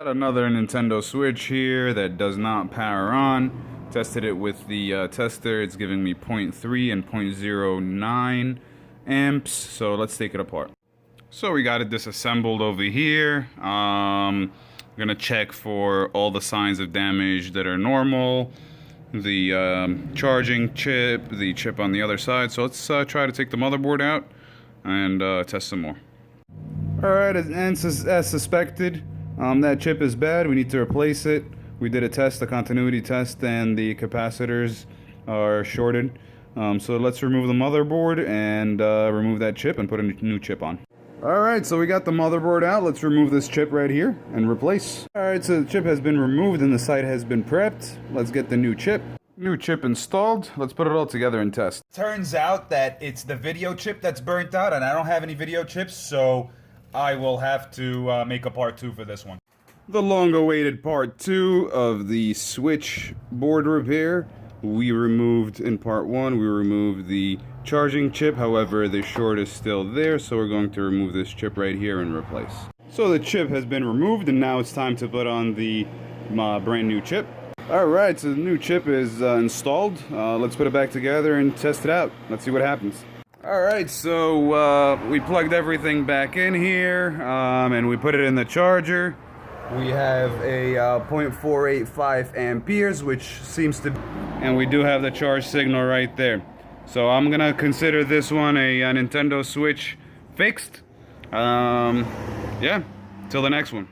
Got another Nintendo Switch here that does not power on. Tested it with the tester. It's giving me 0.3 and 0.09 amps. So let's take it apart. So we got it disassembled over here. Gonna check for all the signs of damage that are normal. The charging chip, the chip on the other side. So let's try to take the motherboard out and test some more. Alright, and as suspected, that chip is bad. We need to replace it. We did a test, a continuity test, and the capacitors are shorted. So let's remove the motherboard and remove that chip and put a new chip on. Alright, so we got the motherboard out. Let's remove this chip right here and replace. Alright, so the chip has been removed and the site has been prepped. Let's get the new chip. New chip installed. Let's put it all together and test. Turns out that it's the video chip that's burnt out, and I don't have any video chips, so I will have to make a part 2 for this one. The long-awaited part 2 of the Switch board repair. We removed, in part 1, we removed the charging chip. However, the short is still there, so we're going to remove this chip right here and replace. So the chip has been removed, and now it's time to put on the brand new chip. Alright, so the new chip is installed. Let's put it back together and test it out. Let's see what happens. Alright, so we plugged everything back in here, and we put it in the charger. We have a 0.485 amperes, which seems to be... And we do have the charge signal right there. So I'm gonna consider this one a Nintendo Switch fixed. Yeah, till the next one.